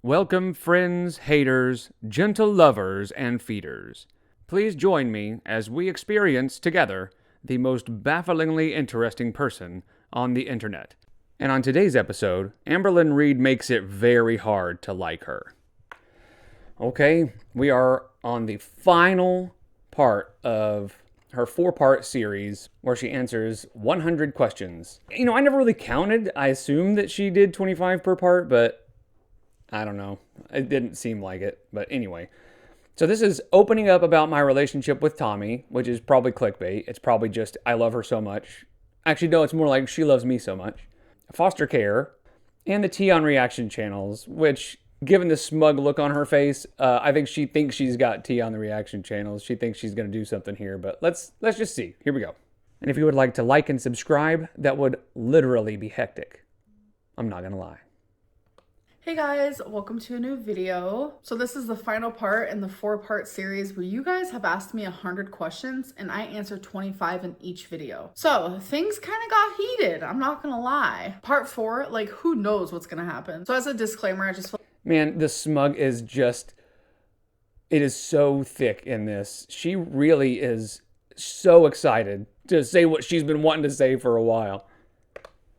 Welcome, friends, haters, gentle lovers, and feeders. Please join me as we experience together the most bafflingly interesting person on the internet. And on today's episode, Amberlynn Reid makes it very hard to like her. Okay, we are on the final part of her 4-part series where she answers 100 questions. I never really counted. I assumed that she did 25 per part, but I don't know. It didn't seem like it. But anyway. So this is opening up about my relationship with Tommy, which is probably clickbait. It's probably just, I love her so much. Actually, no, it's more like she loves me so much. Foster care. And the tea on reaction channels, which, given the smug look on her face, I think she thinks she's got tea on the reaction channels. She thinks she's going to do something here. But let's just see. Here we go. And if you would like to like and subscribe, that would literally be hectic. I'm not going to lie. Hey guys, welcome to a new video. So this is the final part in the 4-part series where you guys have asked me 100 questions and I answered 25 in each video. So things kind of got heated, I'm not gonna lie. Part 4, like who knows what's gonna happen. So as a disclaimer, I just feel Man, the smug is just, it is so thick in this. She really is so excited to say what she's been wanting to say for a while.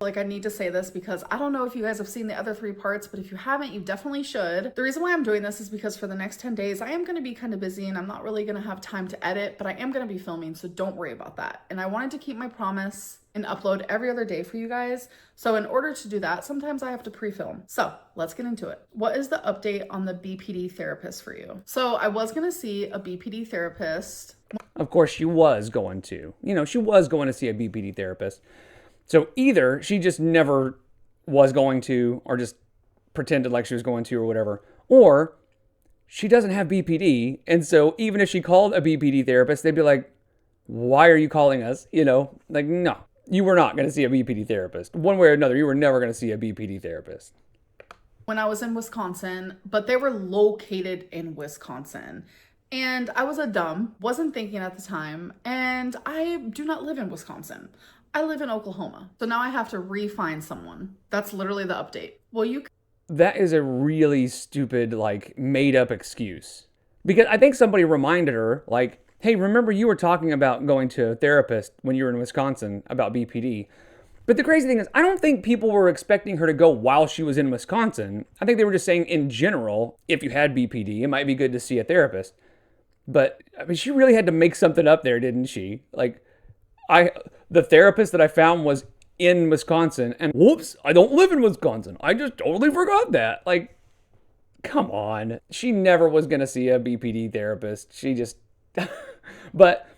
like I need to say this because I don't know if you guys have seen the other 3 parts, but if you haven't, you definitely should. The reason why I'm doing this is because for the next 10 days, I am going to be kind of busy and I'm not really going to have time to edit, but I am going to be filming, so don't worry about that. And I wanted to keep my promise and upload every other day for you guys. So in order to do that, sometimes I have to pre-film. So let's get into it. What is the update on the BPD therapist for you? So I was going to see a BPD therapist. Of course, she was going to. She was going to see a BPD therapist. So either she just never was going to, or just pretended like she was going to, or whatever, or she doesn't have BPD. And so even if she called a BPD therapist, they'd be like, why are you calling us? Like, no, you were not going to see a BPD therapist. One way or another, you were never going to see a BPD therapist. When I was in Wisconsin, but they were located in Wisconsin. And I was wasn't thinking at the time, and I do not live in Wisconsin. I live in Oklahoma. So now I have to re-find someone. That's literally the update. Well, That is a really stupid, made up excuse. Because I think somebody reminded her, hey, remember you were talking about going to a therapist when you were in Wisconsin about BPD. But the crazy thing is, I don't think people were expecting her to go while she was in Wisconsin. I think they were just saying in general, if you had BPD, it might be good to see a therapist. But, she really had to make something up there, didn't she? The therapist that I found was in Wisconsin, and whoops, I don't live in Wisconsin. I just totally forgot that. Come on. She never was going to see a BPD therapist. She just, but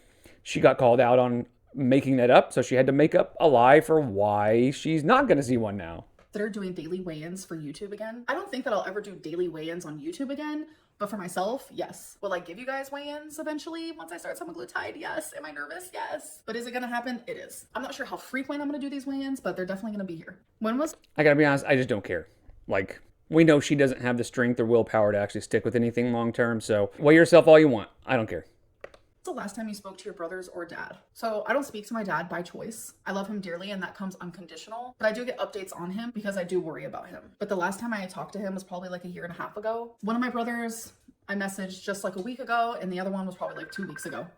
she got called out on making that up, so she had to make up a lie for why she's not going to see one now. They're doing daily weigh-ins for YouTube again. I don't think that I'll ever do daily weigh-ins on YouTube again, but for myself, yes. Will I give you guys weigh-ins eventually once I start semaglutide? Yes. Am I nervous? Yes. But is it gonna happen? It is. I'm not sure how frequent I'm gonna do these weigh-ins, but they're definitely gonna be here. I gotta be honest, I just don't care. We know she doesn't have the strength or willpower to actually stick with anything long term, so weigh yourself all you want. I don't care. The last time you spoke to your brothers or dad? So I don't speak to my dad by choice. I love him dearly and that comes unconditional, but I do get updates on him because I do worry about him. But the last time I talked to him was probably like a year and a half ago. One of my brothers I messaged just like a week ago and the other one was probably like 2 weeks ago.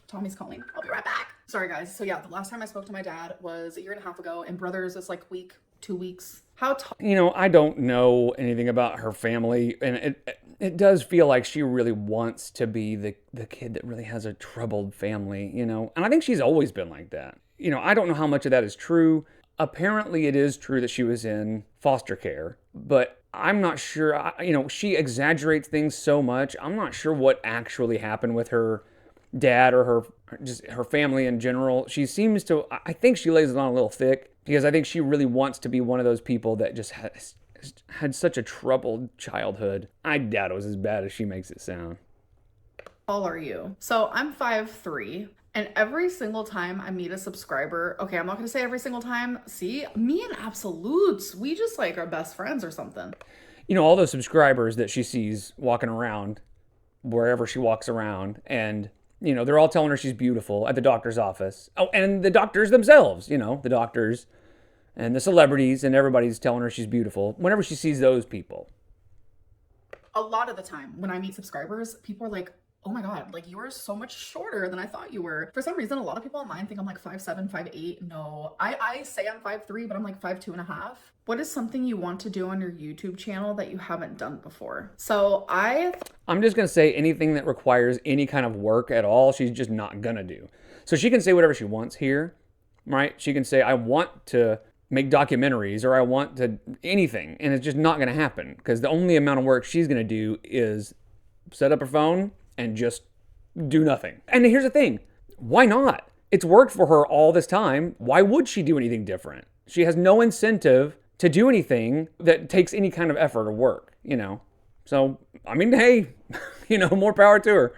Tommy's calling. I'll be right back. Sorry guys. So yeah, the last time I spoke to my dad was a year and a half ago and brothers is like week, 2 weeks. I don't know anything about her family, and it does feel like she really wants to be the kid that really has a troubled family, and I think she's always been like that. I don't know how much of that is true. Apparently it is true that she was in foster care, but I'm not sure, she exaggerates things so much. I'm not sure what actually happened with her dad or her family in general. She seems to, I think she lays it on a little thick because I think she really wants to be one of those people that just had such a troubled childhood. I doubt it was as bad as she makes it sound. How tall are you? So I'm 5'3", and every single time I meet a subscriber, okay, I'm not gonna say every single time. See, me and Absolutes, we just are best friends or something. All those subscribers that she sees walking around wherever she walks around, and they're all telling her she's beautiful at the doctor's office. Oh, and the doctors themselves, the doctors and the celebrities and everybody's telling her she's beautiful whenever she sees those people. A lot of the time when I meet subscribers, people are like, oh my God, like you are so much shorter than I thought you were. For some reason, a lot of people online think I'm like 5'7", 5'8". No, I say I'm 5'3", but I'm like 5'2.5". What is something you want to do on your YouTube channel that you haven't done before? So I'm just going to say anything that requires any kind of work at all, she's just not going to do. So she can say whatever she wants here, right? She can say, I want to make documentaries or I want to anything. And it's just not going to happen because the only amount of work she's going to do is set up her phone and just do nothing. And here's the thing. Why not? It's worked for her all this time. Why would she do anything different? She has no incentive to do anything that takes any kind of effort or work, you know? So, I mean, hey, more power to her.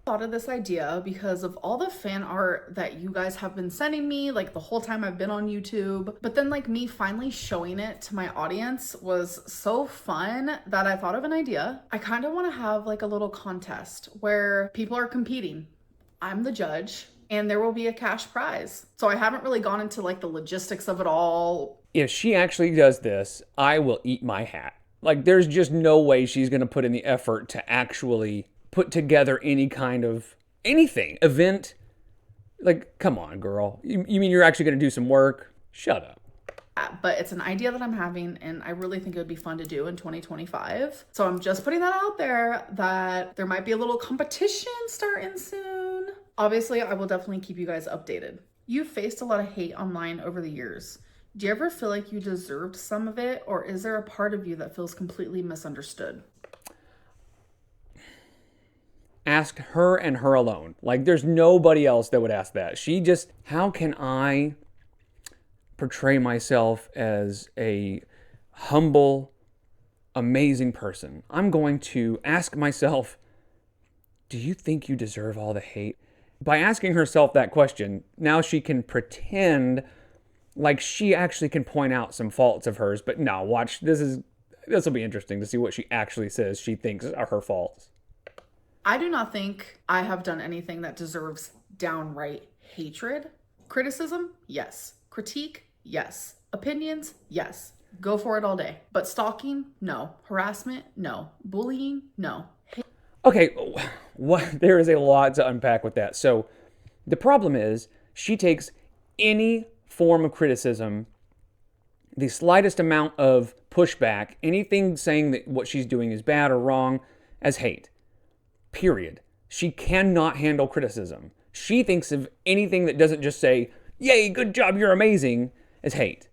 Thought of this idea because of all the fan art that you guys have been sending me like the whole time I've been on YouTube, but then like me finally showing it to my audience was so fun that I thought of an idea. I kind of want to have like a little contest where people are competing. I'm the judge and there will be a cash prize. So I haven't really gone into like the logistics of it all. If she actually does this, I will eat my hat. Like there's just no way she's going to put in the effort to actually put together any kind of event. Like, come on, girl. You mean you're actually going to do some work? Shut up. But it's an idea that I'm having and I really think it would be fun to do in 2025. So I'm just putting that out there that there might be a little competition starting soon. Obviously, I will definitely keep you guys updated. You've faced a lot of hate online over the years. Do you ever feel like you deserved some of it, or is there a part of you that feels completely misunderstood? Ask her and her alone. Like there's nobody else that would ask that. How can I portray myself as a humble, amazing person? I'm going to ask myself, do you think you deserve all the hate? By asking herself that question, now she can pretend like she actually can point out some faults of hers. But no, watch, this will be interesting to see what she actually says she thinks are her faults. I do not think I have done anything that deserves downright hatred. Criticism, yes. Critique, yes. Opinions, yes. Go for it all day. But stalking, no. Harassment, no. Bullying, no. Okay, there is a lot to unpack with that. So the problem is she takes any form of criticism, the slightest amount of pushback, anything saying that what she's doing is bad or wrong, as hate. Period. She cannot handle criticism. She thinks of anything that doesn't just say, yay, good job, you're amazing, as hate.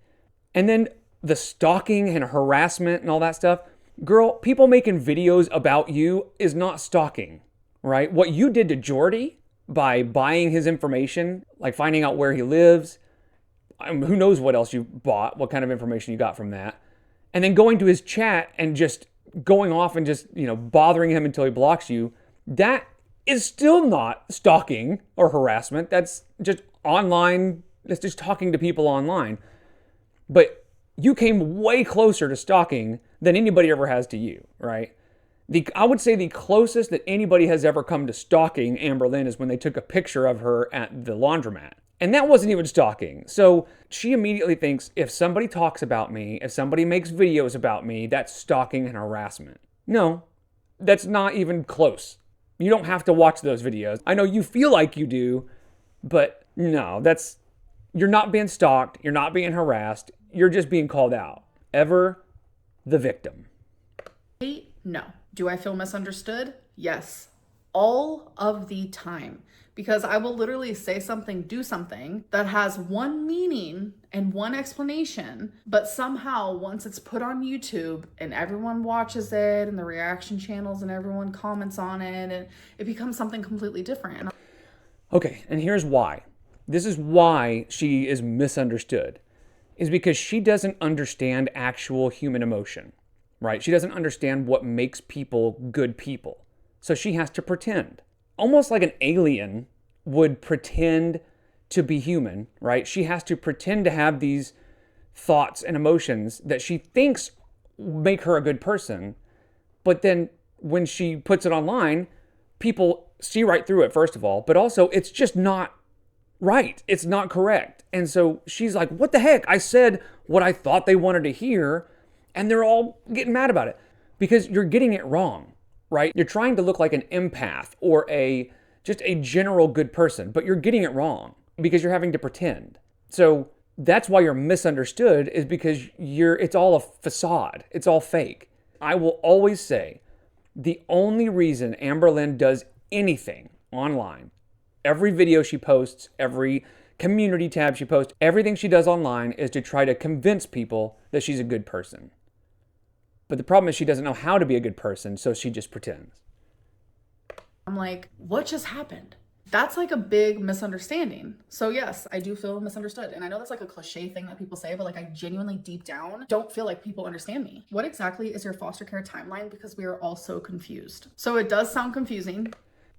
And then the stalking and harassment and all that stuff. Girl, people making videos about you is not stalking, right? What you did to Jordy by buying his information, like finding out where he lives, who knows what else you bought, what kind of information you got from that, and then going to his chat and just going off and just, bothering him until he blocks you, that is still not stalking or harassment. That's just online. That's just talking to people online. But you came way closer to stalking than anybody ever has to you, right? I would say the closest that anybody has ever come to stalking Amberlynn is when they took a picture of her at the laundromat. And that wasn't even stalking. So she immediately thinks if somebody talks about me, if somebody makes videos about me, that's stalking and harassment. No, that's not even close. You don't have to watch those videos. I know you feel like you do, but no, you're not being stalked. You're not being harassed. You're just being called out. Ever the victim. Hate? No. Do I feel misunderstood? Yes. All of the time. Because I will literally say something, do something that has one meaning and one explanation, but somehow once it's put on YouTube and everyone watches it and the reaction channels and everyone comments on it, and it becomes something completely different. Okay, and here's why. This is why she is misunderstood, is because she doesn't understand actual human emotion, right? She doesn't understand what makes people good people. So she has to pretend. Almost like an alien would pretend to be human, right? She has to pretend to have these thoughts and emotions that she thinks make her a good person. But then when she puts it online, people see right through it, first of all, but also it's just not right. It's not correct. And so she's like, what the heck? I said what I thought they wanted to hear, and they're all getting mad about it. because you're getting it wrong, right? You're trying to look like an empath or just a general good person, but you're getting it wrong because you're having to pretend. So that's why you're misunderstood, is because it's all a facade. It's all fake. I will always say the only reason Amberlynn does anything online, every video she posts, every community tab she posts, everything she does online is to try to convince people that she's a good person. But the problem is she doesn't know how to be a good person, so she just pretends. I'm like, what just happened? That's like a big misunderstanding. So yes, I do feel misunderstood. And I know that's like a cliche thing that people say, but like I genuinely deep down don't feel like people understand me. What exactly is your foster care timeline? Because we are all so confused. So it does sound confusing.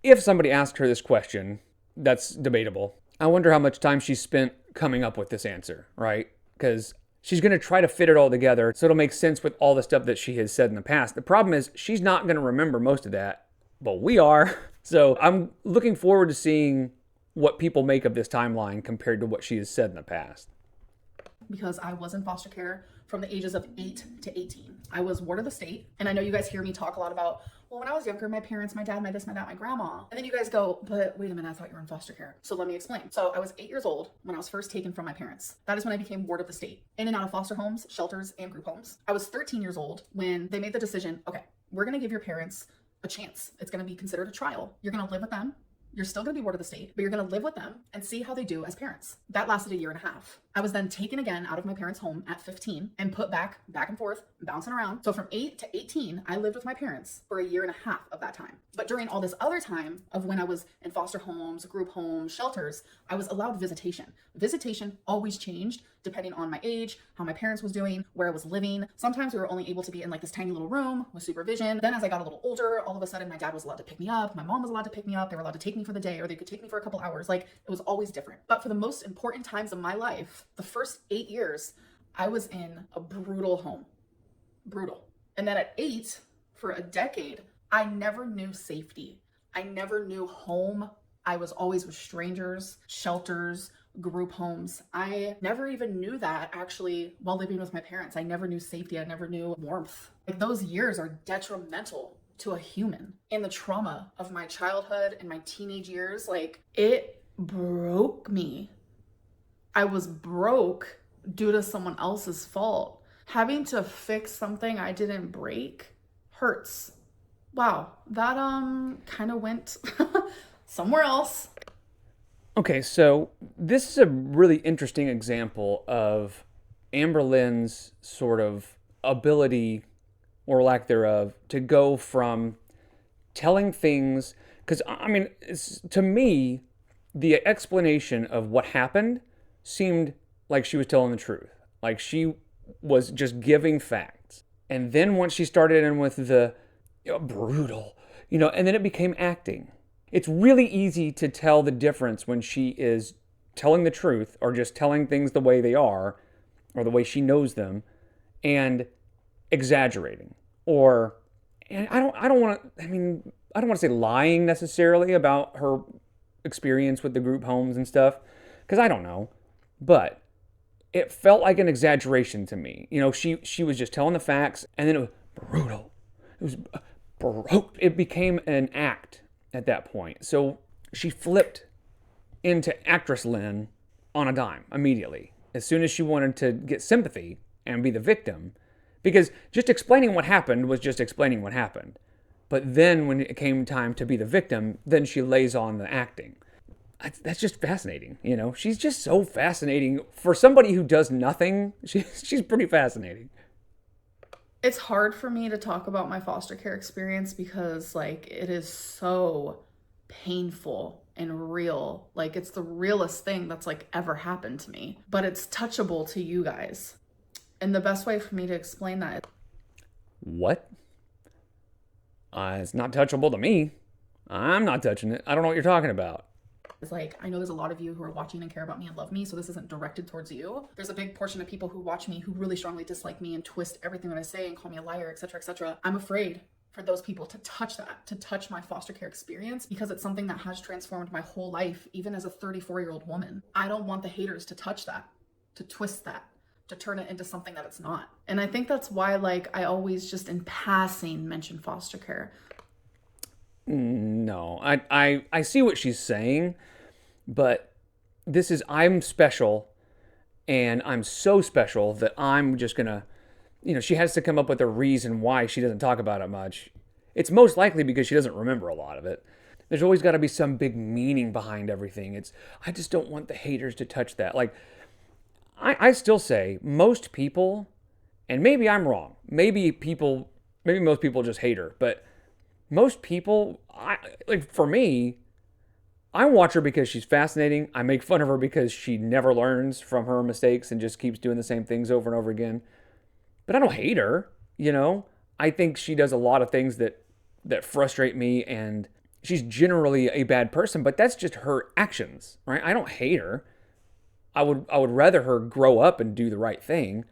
If somebody asked her this question, that's debatable. I wonder how much time she spent coming up with this answer, right? Because she's going to try to fit it all together so it'll make sense with all the stuff that she has said in the past. The problem is she's not going to remember most of that, but we are. So I'm looking forward to seeing what people make of this timeline compared to what she has said in the past. Because I was in foster care from the ages of 8 to 18. I was ward of the state. And I know you guys hear me talk a lot about, well, when I was younger, my parents, my dad, my this, my that, my grandma. And then you guys go, but wait a minute, I thought you were in foster care. So let me explain. So I was 8 years old when I was first taken from my parents. That is when I became ward of the state, in and out of foster homes, shelters, and group homes. I was 13 years old when they made the decision, okay, we're going to give your parents a chance. It's going to be considered a trial. You're going to live with them. You're still going to be ward of the state, but you're going to live with them and see how they do as parents. That lasted 1.5 years. I was then taken again out of my parents' home at 15 and put back and forth, bouncing around. So from 8 to 18, I lived with my parents for 1.5 years of that time. But during all this other time of when I was in foster homes, group homes, shelters, I was allowed visitation. Visitation always changed depending on my age, how my parents was doing, where I was living. Sometimes we were only able to be in like this tiny little room with supervision. Then as I got a little older, all of a sudden my dad was allowed to pick me up. My mom was allowed to pick me up. They were allowed to take me for the day, or they could take me for a couple hours. Like, it was always different. But for the most important times of my life, the first 8 years, I was in a brutal home. Brutal. And then at 8, for a decade, I never knew safety. I never knew home. I was always with strangers, shelters, group homes. I never even knew that actually while living with my parents. I never knew safety. I never knew warmth. Like, those years are detrimental to a human. And the trauma of my childhood and my teenage years, like, it broke me. I was broke due to someone else's fault. Having to fix something I didn't break hurts. Wow, that kind of went somewhere else. Okay, so this is a really interesting example of Amberlynn's sort of ability, or lack thereof, to go from telling things, because I mean, to me, the explanation of what happened seemed like she was telling the truth. Like she was just giving facts. And then once she started in with the brutal, and then it became acting. It's really easy to tell the difference when she is telling the truth or just telling things the way they are or the way she knows them and exaggerating. And I don't want to say lying necessarily about her experience with the group homes and stuff, because I don't know, but it felt like an exaggeration to me. She was just telling the facts, and then it was brutal. It was broke. It became an act at that point. So she flipped into actress Lynn on a dime immediately, as soon as she wanted to get sympathy and be the victim, because just explaining what happened was just explaining what happened. But then when it came time to be the victim, then she lays on the acting. That's just fascinating. She's just so fascinating. For somebody who does nothing, she's pretty fascinating. It's hard for me to talk about my foster care experience because, like, it is so painful and real. Like, it's the realest thing that's, like, ever happened to me. But it's touchable to you guys. And the best way for me to explain that is... What? It's not touchable to me. I'm not touching it. I don't know what you're talking about. It's like, I know there's a lot of you who are watching and care about me and love me, so this isn't directed towards you. There's a big portion of people who watch me who really strongly dislike me and twist everything that I say and call me a liar, etc., etc. I'm afraid for those people to touch that, to touch my foster care experience, because it's something that has transformed my whole life, even as a 34-year-old woman. I don't want the haters to touch that, to twist that, to turn it into something that it's not. And I think that's why, like, I always just in passing mention foster care. No, I see what she's saying, but I'm special, and I'm so special that I'm just gonna, she has to come up with a reason why she doesn't talk about it much. It's most likely because she doesn't remember a lot of it. There's always got to be some big meaning behind everything. I just don't want the haters to touch that. Like, I still say most people, and maybe I'm wrong. Maybe most people just hate her, but most people, for me, I watch her because she's fascinating. I make fun of her because she never learns from her mistakes and just keeps doing the same things over and over again. But I don't hate her, I think she does a lot of things that frustrate me, and she's generally a bad person, but that's just her actions, right? I don't hate her. I would rather her grow up and do the right thing,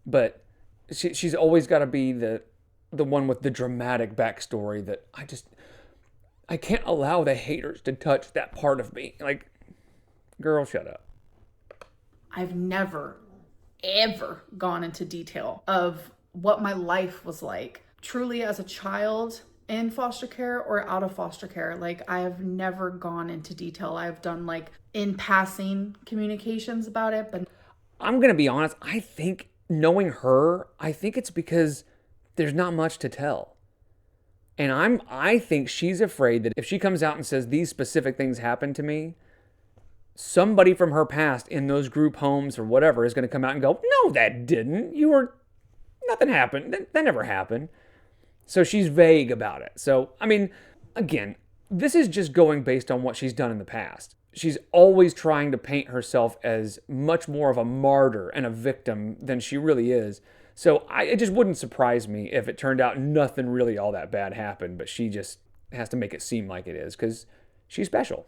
but she's always got to be the one with the dramatic backstory that I can't allow the haters to touch that part of me. Like, girl, shut up. I've never, ever gone into detail of what my life was like truly as a child in foster care or out of foster care. Like, I have never gone into detail. I've done like in passing communications about it, but I'm going to be honest. I think knowing her, I think it's because there's not much to tell. And I think she's afraid that if she comes out and says these specific things happened to me, somebody from her past in those group homes or whatever is going to come out and go, no, that didn't. Nothing happened. That never happened. So she's vague about it. So, I mean, again, this is just going based on what she's done in the past. She's always trying to paint herself as much more of a martyr and a victim than she really is. So it just wouldn't surprise me if it turned out nothing really all that bad happened, but she just has to make it seem like it is because she's special.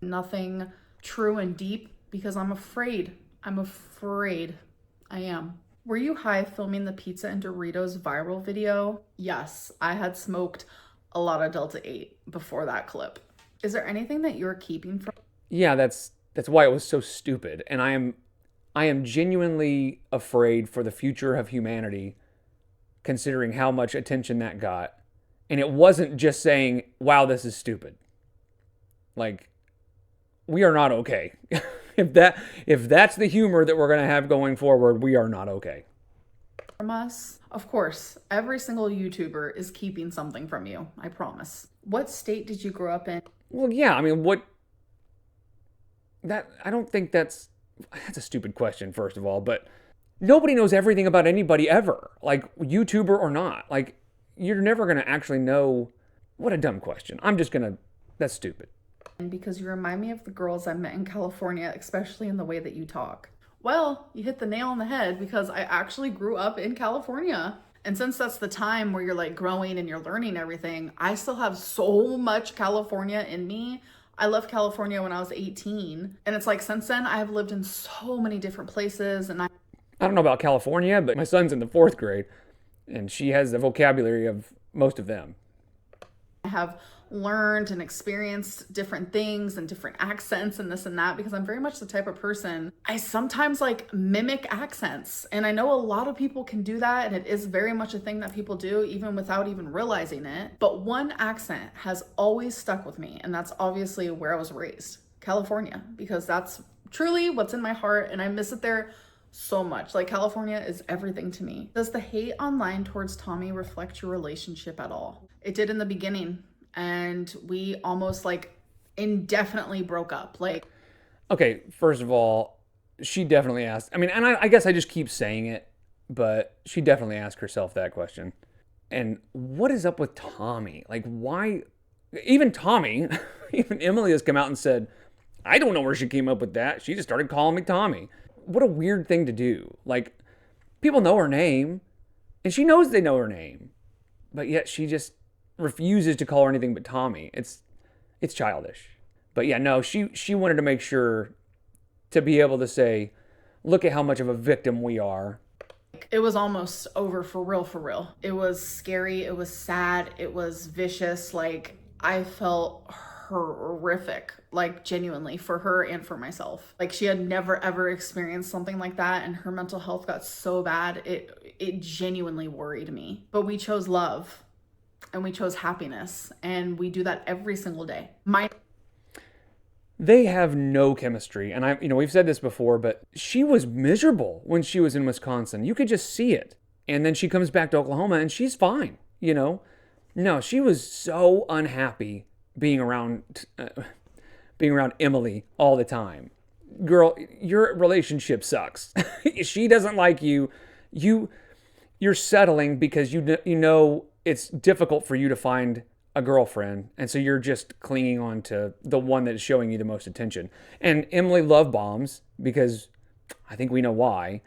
Nothing true and deep because I'm afraid. I am. Were you high filming the pizza and Doritos viral video? Yes, I had smoked a lot of Delta 8 before that clip. Is there anything that you're keeping from? Yeah, that's why it was so stupid. And I am genuinely afraid for the future of humanity, considering how much attention that got. And it wasn't just saying, wow, this is stupid. Like, we are not okay. If that's the humor that we're going to have going forward, we are not okay. From us? Of course, every single YouTuber is keeping something from you, I promise. What state did you grow up in? Well, yeah, I mean, I don't think that's a stupid question, first of all, but nobody knows everything about anybody ever, like YouTuber or not. Like, you're never going to actually know. What a dumb question. That's stupid. And because you remind me of the girls I met in California, especially in the way that you talk. Well, you hit the nail on the head because I actually grew up in California. And since that's the time where you're like growing and you're learning everything, I still have so much California in me. I left California when I was 18. And it's like since then, I have lived in so many different places. And I don't know about California, but my son's in the 4th grade and she has the vocabulary of most of them. I have learned and experienced different things and different accents and this and that because I'm very much the type of person, I sometimes like mimic accents. And I know a lot of people can do that, and it is very much a thing that people do even without even realizing it. But one accent has always stuck with me, and that's obviously where I was raised, California, because that's truly what's in my heart and I miss it there so much. Like, California is everything to me. Does the hate online towards Tommy reflect your relationship at all? It did in the beginning. And we almost like indefinitely broke up. Like, okay, first of all, she definitely asked. I mean, and I guess I just keep saying it, but she definitely asked herself that question. And what is up with Tommy? Like, why? Even Tommy, even Emily has come out and said, I don't know where she came up with that. She just started calling me Tommy. What a weird thing to do. Like, people know her name, and she knows they know her name, but yet she just refuses to call her anything but Tommy. It's childish. But yeah, no, she wanted to make sure to be able to say, look at how much of a victim we are. It was almost over for real. It was scary, it was sad, it was vicious. Like, I felt horrific, like genuinely, for her and for myself. Like she had never ever experienced something like that, and her mental health got so bad, it genuinely worried me. But we chose love and we chose happiness, and we do that every single day. They have no chemistry. And we've said this before, but she was miserable when she was in Wisconsin. You could just see it. And then she comes back to Oklahoma and she's fine, No, she was so unhappy being around Emily all the time. Girl, your relationship sucks. She doesn't like you. You're settling because you know it's difficult for you to find a girlfriend, and so you're just clinging on to the one that is showing you the most attention. And Emily love bombs because I think we know why,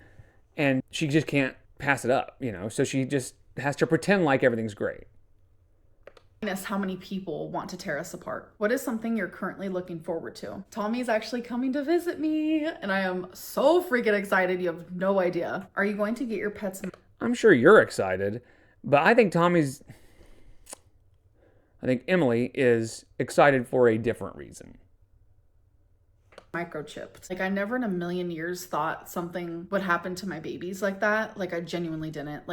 and she just can't pass it up, so she just has to pretend like everything's great. How many people want to tear us apart? What is something you're currently looking forward to? Tommy's actually coming to visit me, and I am so freaking excited. You have no idea. Are you going to get your pets? I'm sure you're excited, but I think Emily is excited for a different reason. Microchipped. Like I never in a million years thought something would happen to my babies like that. Like I genuinely didn't.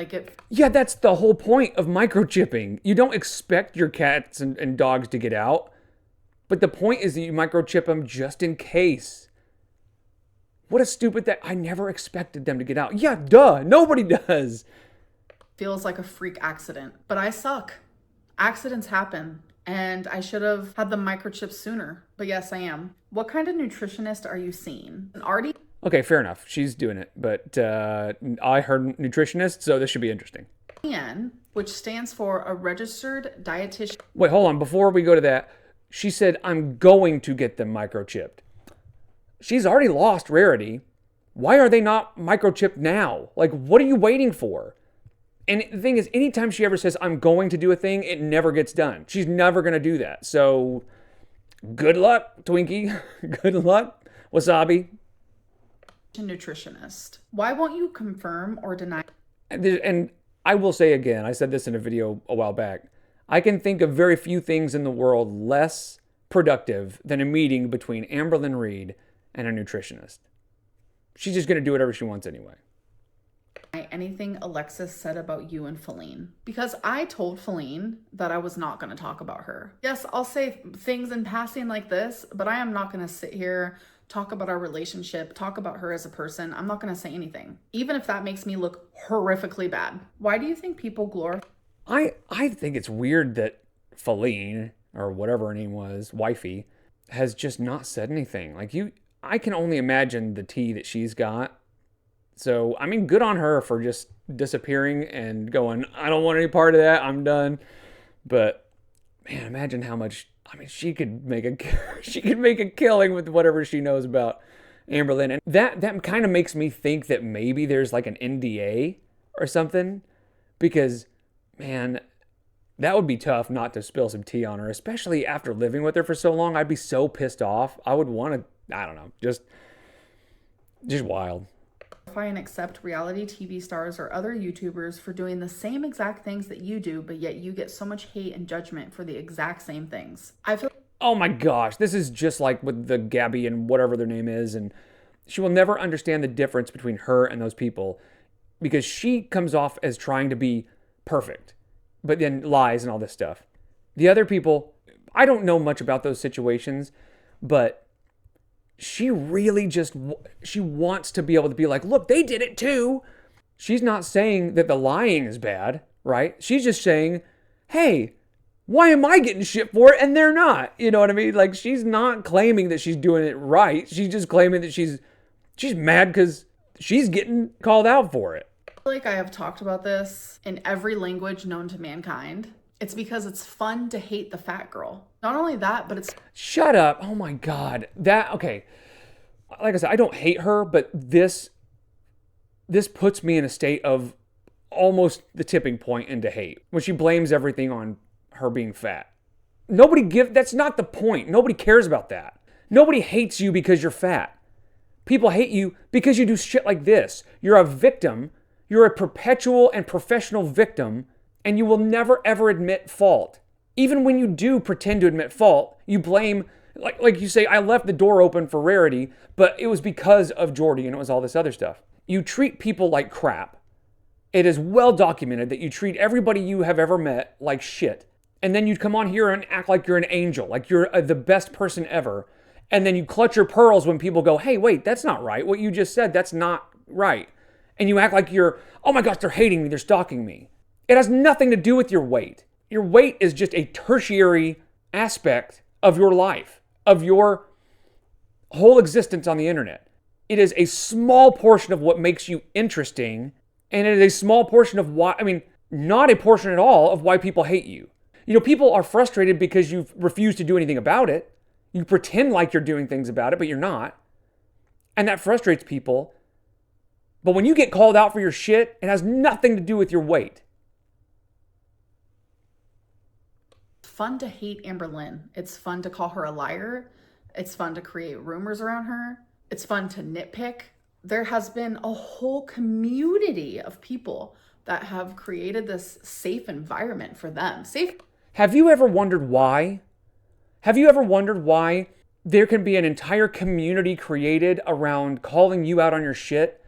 Yeah, that's the whole point of microchipping. You don't expect your cats and dogs to get out, but the point is that you microchip them just in case. What a stupid I never expected them to get out. Yeah, duh. Nobody does. Feels like a freak accident, but I suck. Accidents happen, and I should have had the microchip sooner. But yes, I am. What kind of nutritionist are you seeing? Okay, fair enough. She's doing it, but I heard nutritionist, so this should be interesting. Which stands for a registered dietitian. Wait, hold on. Before we go to that, she said, I'm going to get them microchipped. She's already lost Rarity. Why are they not microchipped now? Like, what are you waiting for? And the thing is, anytime she ever says, I'm going to do a thing, it never gets done. She's never going to do that. So, good luck, Twinkie. Good luck, Wasabi. Nutritionist. Why won't you confirm or deny? And I will say again, I said this in a video a while back, I can think of very few things in the world less productive than a meeting between Amberlynn Reid and a nutritionist. She's just going to do whatever she wants anyway. Anything Alexis said about you and Feline, because I told Feline that I was not going to talk about her. Yes, I'll say things in passing like this, but I am not going to sit here, talk about our relationship, talk about her as a person. I'm not going to say anything, even if that makes me look horrifically bad. Why do you think people glorify? I think it's weird that Feline, or whatever her name was, wifey, has just not said anything. I can only imagine the tea that she's got. So, good on her for just disappearing and going, I don't want any part of that, I'm done. But, man, imagine how much, she could make a killing with whatever she knows about Amberlynn. And that kind of makes me think that maybe there's like an NDA or something. Because, man, that would be tough not to spill some tea on her, especially after living with her for so long. I'd be so pissed off. I would want to, I don't know, just wild. And accept reality TV stars or other YouTubers for doing the same exact things that you do, but yet you get so much hate and judgment for the exact same things. Oh my gosh, this is just like with the Gabby and whatever their name is, and she will never understand the difference between her and those people because she comes off as trying to be perfect, but then lies and all this stuff. The other people, I don't know much about those situations, but she really she wants to be able to be like, look, they did it too. She's not saying that the lying is bad, right? She's just saying, hey, why am I getting shit for it and they're not? You know what I mean? Like, she's not claiming that she's doing it right. She's just claiming that she's mad because she's getting called out for it. I feel like I have talked about this in every language known to mankind. It's because it's fun to hate the fat girl. Not only that, but it's... Shut up. Oh my God. Okay. Like I said, I don't hate her, but this puts me in a state of almost the tipping point into hate. When she blames everything on her being fat. That's not the point. Nobody cares about that. Nobody hates you because you're fat. People hate you because you do shit like this. You're a victim. You're a perpetual and professional victim. And you will never, ever admit fault. Even when you do pretend to admit fault, you blame, like you say, I left the door open for Rarity, but it was because of Jordy and it was all this other stuff. You treat people like crap. It is well documented that you treat everybody you have ever met like shit. And then you come on here and act like you're an angel, like you're the best person ever. And then you clutch your pearls when people go, hey, wait, that's not right. What you just said, that's not right. And you act like you're, oh my gosh, they're hating me, they're stalking me. It has nothing to do with your weight. Your weight is just a tertiary aspect of your life, of your whole existence on the internet. It is a small portion of what makes you interesting, and it is a small portion of why, not a portion at all of why people hate you. People are frustrated because you refuse to do anything about it. You pretend like you're doing things about it, but you're not. And that frustrates people. But when you get called out for your shit, it has nothing to do with your weight. It's fun to hate Amberlynn. It's fun to call her a liar. It's fun to create rumors around her. It's fun to nitpick. There has been a whole community of people that have created this safe environment for them. Have you ever wondered why? Have you ever wondered why there can be an entire community created around calling you out on your shit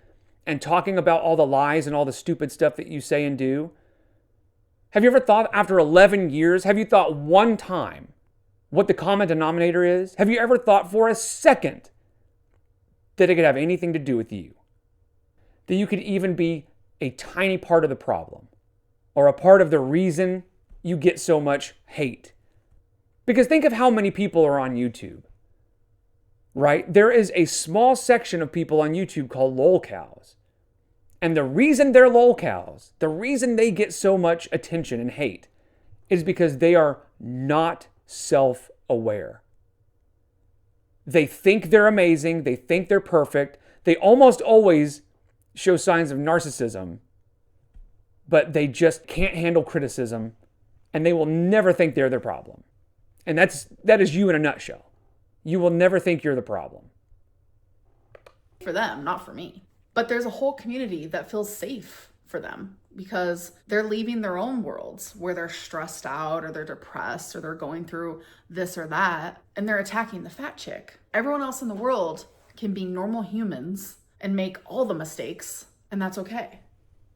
and talking about all the lies and all the stupid stuff that you say and do? Have you ever thought, after 11 years, have you thought one time what the common denominator is? Have you ever thought for a second that it could have anything to do with you? That you could even be a tiny part of the problem or a part of the reason you get so much hate? Because think of how many people are on YouTube, right? There is a small section of people on YouTube called lolcows. And the reason they're lolcows, the reason they get so much attention and hate, is because they are not self-aware. They think they're amazing. They think they're perfect. They almost always show signs of narcissism, but they just can't handle criticism, and they will never think they're the problem. And that is you in a nutshell. You will never think you're the problem. For them, not for me. But there's a whole community that feels safe for them because they're leaving their own worlds where they're stressed out or they're depressed or they're going through this or that, and they're attacking the fat chick. Everyone else in the world can be normal humans and make all the mistakes, and that's okay.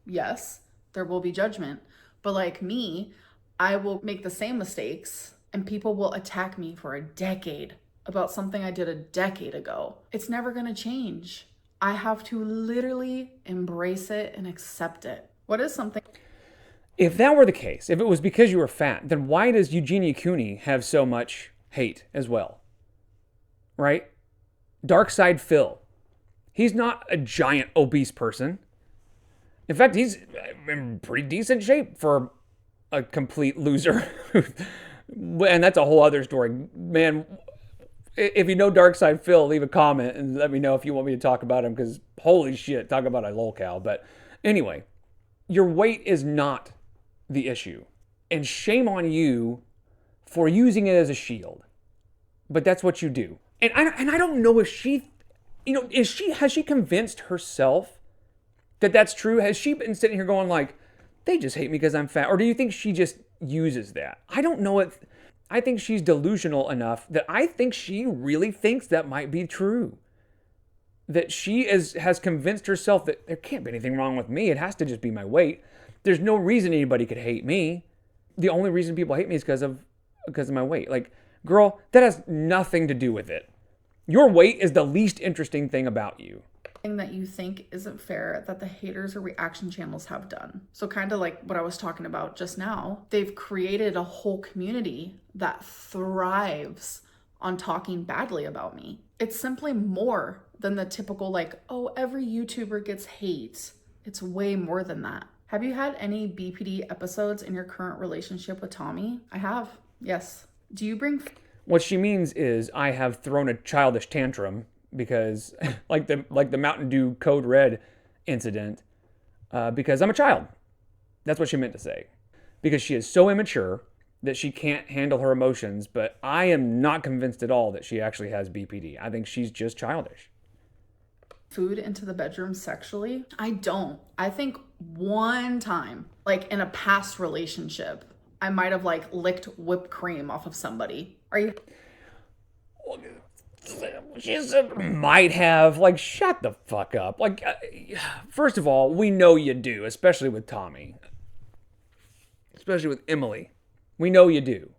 Yes, there will be judgment, but like me, I will make the same mistakes and people will attack me for a decade about something I did a decade ago. It's never gonna change. I have to literally embrace it and accept it. What is something? If that were the case, if it was because you were fat, then why does Eugenia Cooney have so much hate as well? Right? Dark Side Phil. He's not a giant obese person. In fact, he's in pretty decent shape for a complete loser. And that's a whole other story. Man, if you know Dark Side Phil, leave a comment and let me know if you want me to talk about him, because holy shit, talk about a lolcow. But anyway, your weight is not the issue. And shame on you for using it as a shield. But that's what you do. And I don't know if she, has she convinced herself that that's true? Has she been sitting here going like, they just hate me because I'm fat? Or do you think she just uses that? I don't know if... I think she's delusional enough that I think she really thinks that might be true. That she has convinced herself that there can't be anything wrong with me. It has to just be my weight. There's no reason anybody could hate me. The only reason people hate me is because of my weight. Like, girl, that has nothing to do with it. Your weight is the least interesting thing about you. That you think isn't fair that the haters or reaction channels have done. So kind of like what I was talking about just now, they've created a whole community that thrives on talking badly about me. It's simply more than the typical like, oh, every YouTuber gets hate. It's way more than that. Have you had any BPD episodes in your current relationship with Tommy? I have. Yes. Do you bring... What she means is I have thrown a childish tantrum because like the Mountain Dew Code Red incident, because I'm a child. That's what she meant to say. Because she is so immature that she can't handle her emotions, but I am not convinced at all that she actually has BPD. I think she's just childish. Food into the bedroom sexually? I don't. I think one time, like in a past relationship, I might have like licked whipped cream off of somebody. Are you? She said, might have. Like, shut the fuck up. Like, first of all, we know you do, especially with Tommy. Especially with Emily. We know you do.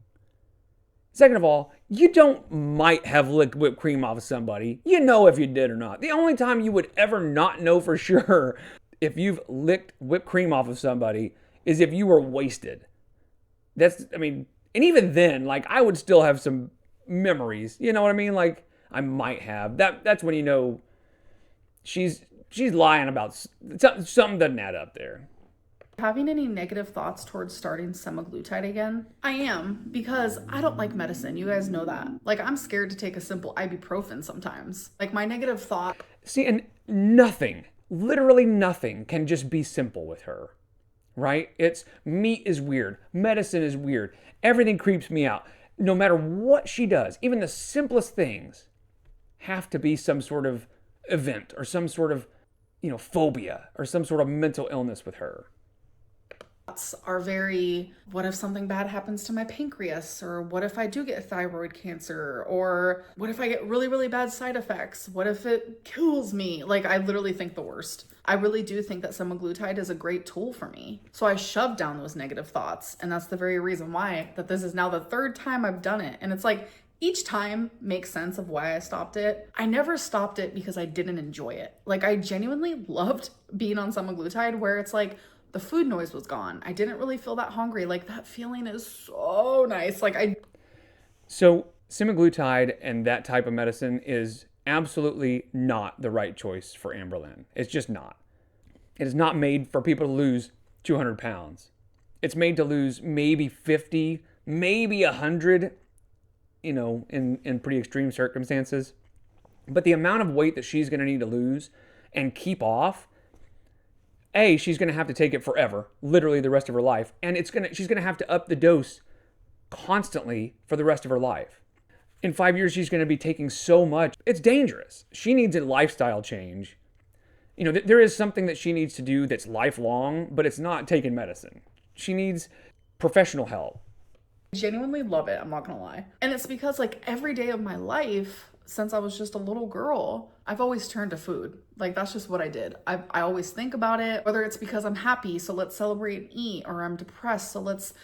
Second of all, you don't might have licked whipped cream off of somebody. You know if you did or not. The only time you would ever not know for sure if you've licked whipped cream off of somebody is if you were wasted. And even then, like, I would still have some memories. You know what I mean? Like, I might have. That's when you know she's lying about something doesn't add up there. Having any negative thoughts towards starting semaglutide again? I am, because I don't like medicine. You guys know that. Like, I'm scared to take a simple ibuprofen sometimes. Like, my negative thought. See, and nothing, literally nothing can just be simple with her, right? It's meat is weird. Medicine is weird. Everything creeps me out. No matter what she does, even the simplest things have to be some sort of event or some sort of, phobia or some sort of mental illness with her. Are very, what if something bad happens to my pancreas? Or what if I do get thyroid cancer? Or what if I get really, really bad side effects? What if it kills me? Like, I literally think the worst. I really do think that semaglutide is a great tool for me. So I shoved down those negative thoughts. And that's the very reason why that this is now the third time I've done it. And it's like, each time makes sense of why I stopped it. I never stopped it because I didn't enjoy it. Like, I genuinely loved being on semaglutide, where it's like, the food noise was gone. I didn't really feel that hungry. Like, that feeling is so nice. So semaglutide and that type of medicine is absolutely not the right choice for Amberlynn. It's just not. It is not made for people to lose 200 pounds. It's made to lose maybe 50, maybe 100, in pretty extreme circumstances. But the amount of weight that she's going to need to lose and keep off, she's going to have to take it forever, literally the rest of her life. And she's going to have to up the dose constantly for the rest of her life. In 5 years, she's going to be taking so much. It's dangerous. She needs a lifestyle change. There is something that she needs to do that's lifelong, but it's not taking medicine. She needs professional help. I genuinely love it. I'm not going to lie. And it's because, like, every day of my life, since I was just a little girl, I've always turned to food. Like, that's just what I did. I always think about it, whether it's because I'm happy, so let's celebrate and eat, or I'm depressed, so let's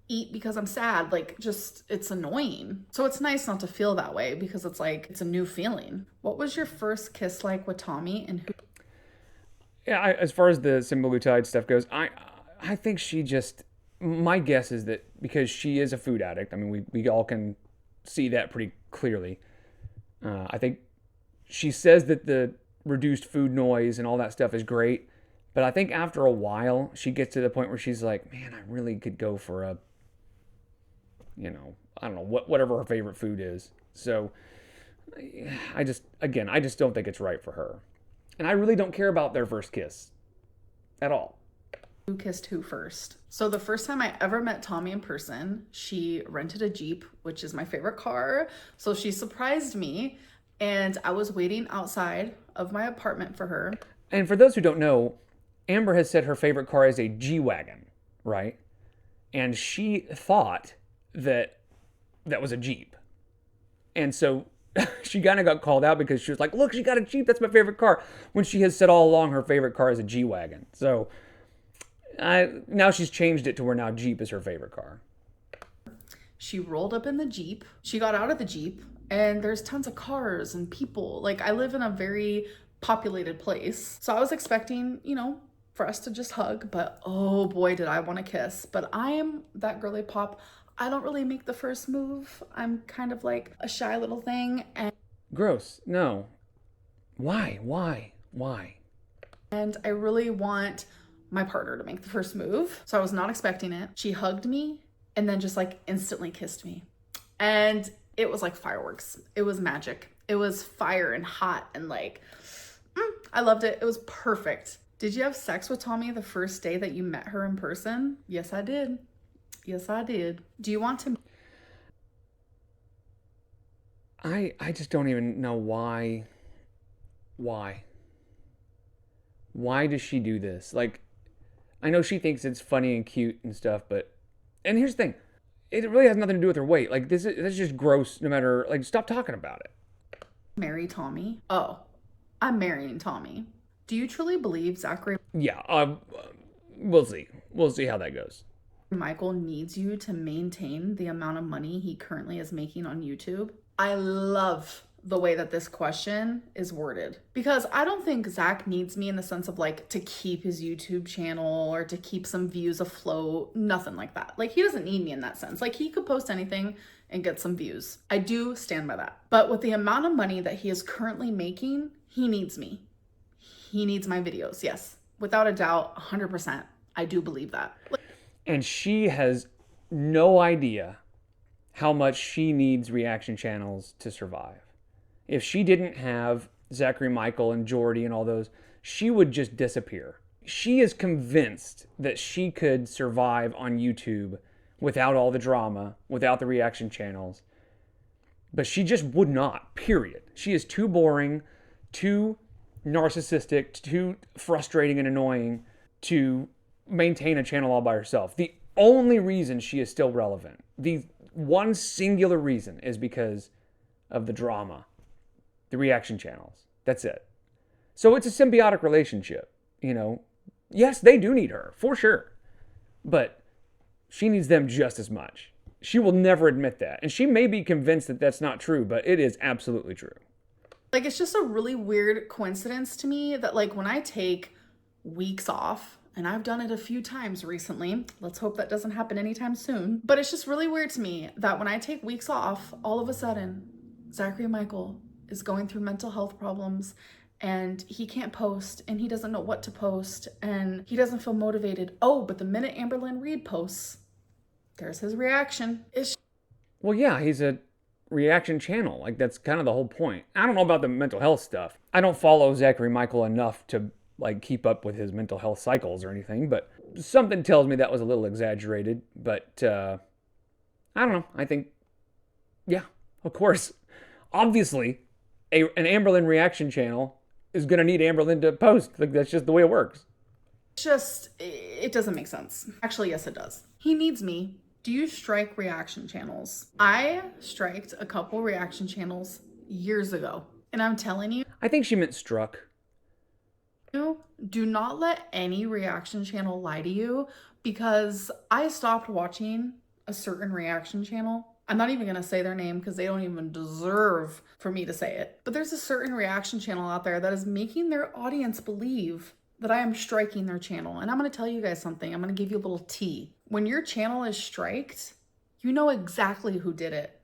eat because I'm sad. Like, just, it's annoying. So it's nice not to feel that way, because it's like, it's a new feeling. What was your first kiss like with Tommy, and who? Yeah, as far as the semaglutide stuff goes, I think she just, my guess is that because she is a food addict, I mean, we all can see that pretty clearly. I think she says that the reduced food noise and all that stuff is great, but I think after a while she gets to the point where she's like, man, I really could go for a, I don't know, whatever her favorite food is. So I just don't think it's right for her. And I really don't care about their first kiss at all. Who kissed who first? So the first time I ever met Tommy in person, she rented a Jeep, which is my favorite car. So she surprised me, and I was waiting outside of my apartment for her. And for those who don't know, Amber has said her favorite car is a G-Wagon, right? And she thought that was a Jeep. And so she kind of got called out because she was like, look, she got a Jeep, that's my favorite car. When she has said all along her favorite car is a G-Wagon. So now she's changed it to where now Jeep is her favorite car. She rolled up in the Jeep. She got out of the Jeep, and there's tons of cars and people. Like, I live in a very populated place. So I was expecting, for us to just hug, but oh boy, did I want to kiss. But I am that girly pop. I don't really make the first move. I'm kind of like a shy little thing. And gross. No. Why? And I really want my partner to make the first move. So I was not expecting it. She hugged me and then just like instantly kissed me. And it was like fireworks. It was magic. It was fire and hot and like, I loved it. It was perfect. Did you have sex with Tommy the first day that you met her in person? Yes, I did. Yes, I did. Do you want to? I just don't even know why. Why does she do this? Like, I know she thinks it's funny and cute and stuff, but And here's the thing. It really has nothing to do with her weight. Like, this is just gross no matter, like, stop talking about it. Marry Tommy? Oh, I'm marrying Tommy. Do you truly believe Zachary Yeah, we'll see. We'll see how that goes. Michael needs you to maintain the amount of money he currently is making on YouTube? I love the way that this question is worded, because I don't think Zach needs me in the sense of like to keep his YouTube channel or to keep some views afloat, nothing like that. Like, he doesn't need me in that sense. Like, he could post anything and get some views. I do stand by that. But with the amount of money that he is currently making, he needs me. He needs my videos. Yes, without a doubt, 100%. I do believe that. And she has no idea how much she needs reaction channels to survive. If she didn't have Zachary Michael and Jordy and all those, she would just disappear. She is convinced that she could survive on YouTube without all the drama, without the reaction channels. But she just would not, period. She is too boring, too narcissistic, too frustrating and annoying to maintain a channel all by herself. The only reason she is still relevant, the one singular reason, is because of the drama, the reaction channels. That's it. So it's a symbiotic relationship, you know. Yes, they do need her, for sure. But she needs them just as much. She will never admit that. And she may be convinced that that's not true, but it is absolutely true. Like, it's just a really weird coincidence to me that, like, when I take weeks off, and I've done it a few times recently, let's hope that doesn't happen anytime soon, but it's just really weird to me that when I take weeks off, all of a sudden, Zachary Michael is going through mental health problems, and he can't post, and he doesn't know what to post, and he doesn't feel motivated. Oh, but the minute Amberlynn Reid posts, there's his reaction. Well, yeah, he's a reaction channel. Like, that's kind of the whole point. I don't know about the mental health stuff. I don't follow Zachary Michael enough to like keep up with his mental health cycles or anything, but something tells me that was a little exaggerated. But I don't know. I think, yeah, of course, obviously, an Amberlynn reaction channel is going to need Amberlynn to post. Like, that's just the way it works. It doesn't make sense. Actually, yes, it does. He needs me. Do you strike reaction channels? I striked a couple reaction channels years ago, and I'm telling you, I think she meant struck. Do not let any reaction channel lie to you, because I stopped watching a certain reaction channel. I'm not even going to say their name because they don't even deserve for me to say it. But there's a certain reaction channel out there that is making their audience believe that I am striking their channel. And I'm going to tell you guys something. I'm going to give you a little tea. When your channel is striked, you know exactly who did it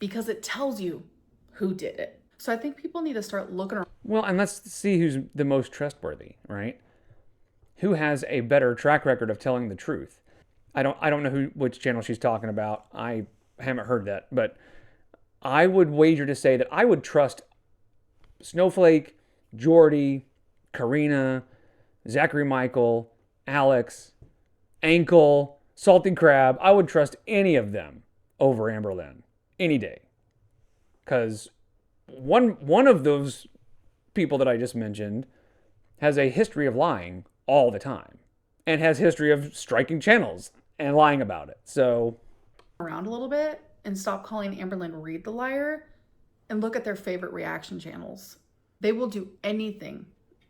because it tells you who did it. So I think people need to start looking around. Well, and let's see who's the most trustworthy, right? Who has a better track record of telling the truth? I don't know which channel she's talking about. I haven't heard that, but I would wager to say that I would trust Snowflake, Jordy, Karina, Zachary Michael, Alex, Ankle, Salty Crab. I would trust any of them over Amberlynn any day. Because one of those people that I just mentioned has a history of lying all the time and has history of striking channels and lying about it. So around a little bit and stop calling Amberlynn Reid the liar and look at their favorite reaction channels. They will do anything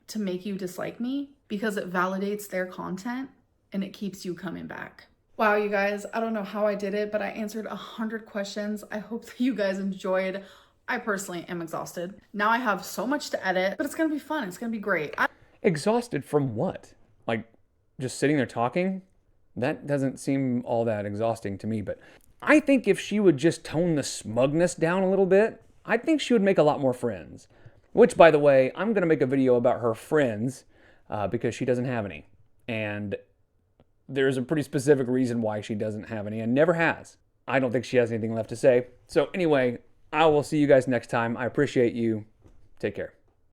to make you dislike me because it validates their content and it keeps you coming back. Wow, you guys, I don't know how I did it, but I answered 100 questions. I hope that you guys enjoyed. I personally am exhausted. Now I have so much to edit, but it's gonna be fun. It's gonna be great. Exhausted from what? Like just sitting there talking? That doesn't seem all that exhausting to me, but I think if she would just tone the smugness down a little bit, I think she would make a lot more friends. Which, by the way, I'm going to make a video about her friends because she doesn't have any. And there's a pretty specific reason why she doesn't have any and never has. I don't think she has anything left to say. So anyway, I will see you guys next time. I appreciate you. Take care.